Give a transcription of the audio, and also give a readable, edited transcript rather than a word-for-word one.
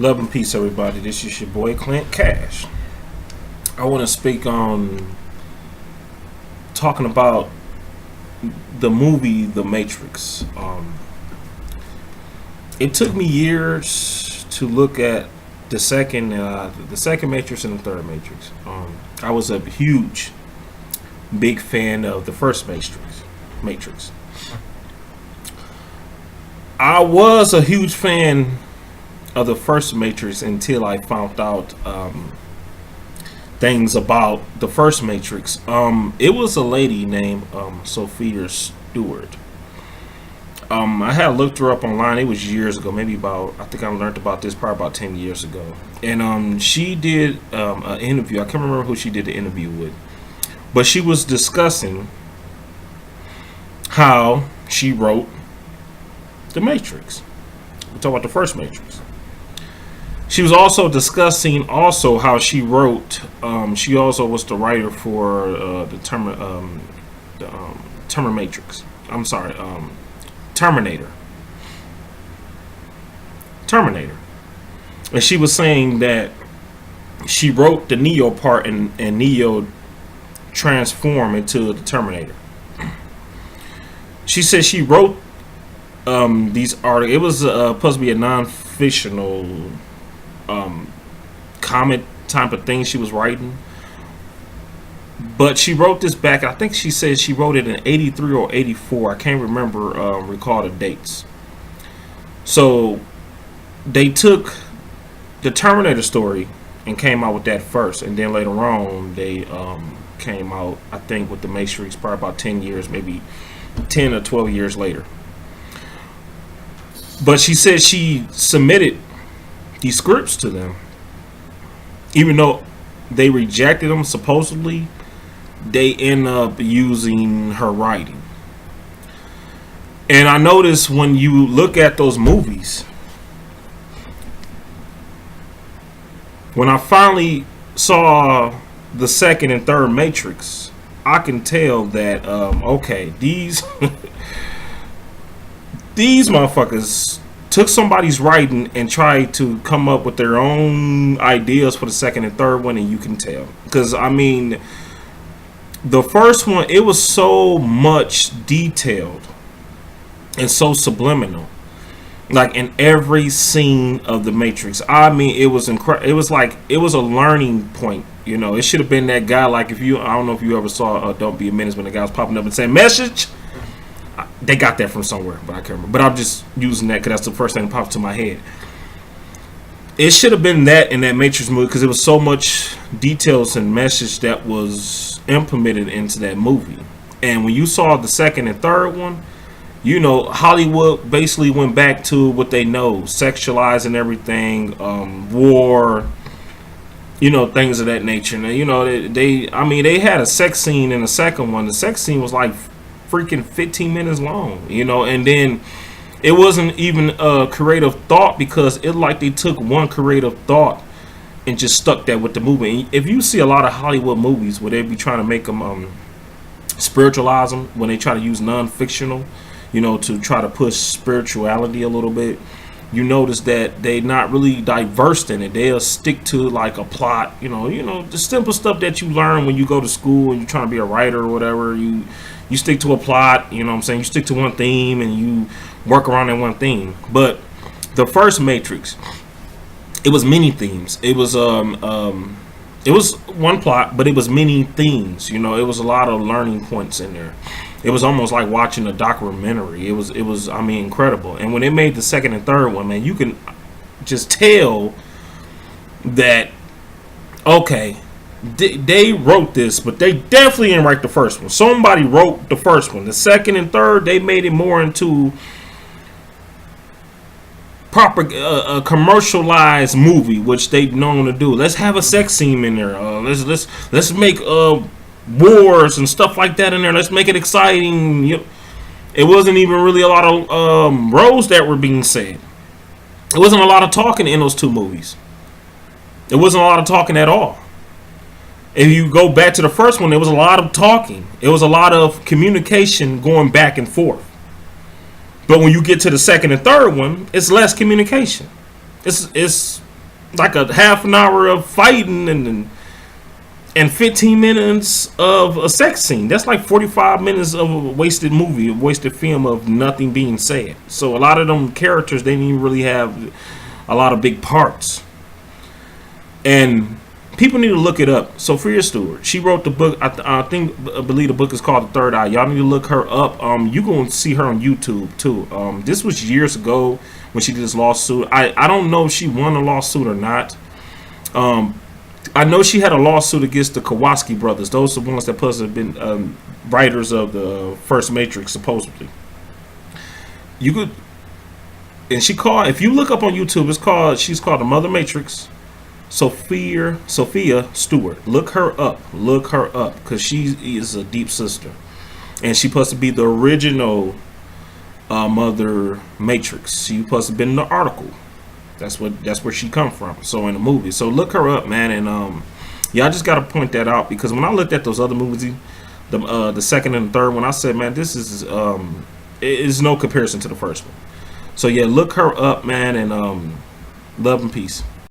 Love and peace, everybody. This is your boy Clint Cash. I want to speak on talking about the movie The Matrix. It took me years to look at the second Matrix and the third Matrix. I was a huge, big fan of the first Matrix. I was a huge fan of the first Matrix until I found out things about the first Matrix. It was a lady named Sophia Stewart. I had looked her up online. It was years ago, maybe about, I think I learned about this probably about 10 years ago. And she did an interview. I can't remember who she did the interview with. But she was discussing how she wrote The Matrix. We talk about the first Matrix. She was also discussing also how she wrote. She also was the writer for the Terminatrix. I'm sorry, Terminator. And she was saying that she wrote the Neo part, and Neo transformed into the Terminator. She said she wrote these articles. It was supposed to be a non-fictional comic type of thing she was writing, but she wrote this back. I think she said she wrote it in 83 or 84. I can't recall the dates. So they took the Terminator story and came out with that first, and then later on they came out, I think, with the Matrix probably about 10 years, maybe 10 or 12 years later. But she said she submitted these scripts to them, even though they rejected them. Supposedly they end up using her writing. And I noticed when you look at those movies, when I finally saw the second and third Matrix, I can tell that okay, these these motherfuckers took somebody's writing and tried to come up with their own ideas for the second and third one, and you can tell. Because, I mean, the first one, it was so much detailed and so subliminal. Like, in every scene of The Matrix. I mean, it was incredible. It was like, it was a learning point. You know, it should have been that guy, like, I don't know if you ever saw Don't Be a Menace, when the guy was popping up and saying, "Message." They got that from somewhere, but I can't remember. But I'm just using that because that's the first thing that popped to my head. It should have been that in that Matrix movie, because there was so much details and message that was implemented into that movie. And when you saw the second and third one, you know, Hollywood basically went back to what they know, sexualizing everything, war, you know, things of that nature. And, you know, they had a sex scene in the second one. The sex scene was like freaking 15 minutes long, you know, and then it wasn't even a creative thought, because it like they took one creative thought and just stuck that with the movie. And if you see a lot of Hollywood movies where they be trying to make them spiritualize them, when they try to use non-fictional, you know, to try to push spirituality a little bit, you notice that they not really diverse in it. They'll stick to like a plot, you know, the simple stuff that you learn when you go to school and you're trying to be a writer or whatever. You stick to a plot, you know what I'm saying? You stick to one theme and you work around that one theme. But the first Matrix, it was many themes. It was one plot, but it was many themes. You know, it was a lot of learning points in there. It was almost like watching a documentary. It was I mean, incredible. And when they made the second and third one, man, you can just tell that, okay, they wrote this, but they definitely didn't write the first one. Somebody wrote the first one. The second and third, they made it more into proper a commercialized movie, which they known to do. Let's have a sex scene in there. Let's make wars and stuff like that in there. Let's make it exciting. It wasn't even really a lot of roles that were being said. It wasn't a lot of talking in those two movies. It wasn't a lot of talking at all. If you go back to the first one, there was a lot of talking. It was a lot of communication going back and forth. But when you get to the second and third one, it's less communication. It's like a half an hour of fighting and 15 minutes of a sex scene. That's like 45 minutes of a wasted movie, a wasted film of nothing being said. So a lot of them characters, they didn't even really have a lot of big parts. And people need to look it up. Sophia Stewart, she wrote the book. I believe the book is called The Third Eye. Y'all need to look her up. You gonna see her on YouTube too. This was years ago when she did this lawsuit. I don't know if she won a lawsuit or not. I know she had a lawsuit against the Kowalski brothers. Those are the ones that plus have been writers of the first Matrix, supposedly. You could, and she called. If you look up on YouTube, she's called the Mother Matrix. Sophia Stewart. Look her up, because she is a deep sister, and she supposed to be the original Mother Matrix. She supposed to have been in the article. That's where she come from. So in the movie, so look her up, man, and yeah, I just got to point that out because when I looked at those other movies, the second and the third one, I said, man, this is no comparison to the first one. So yeah, look her up, man, and love and peace.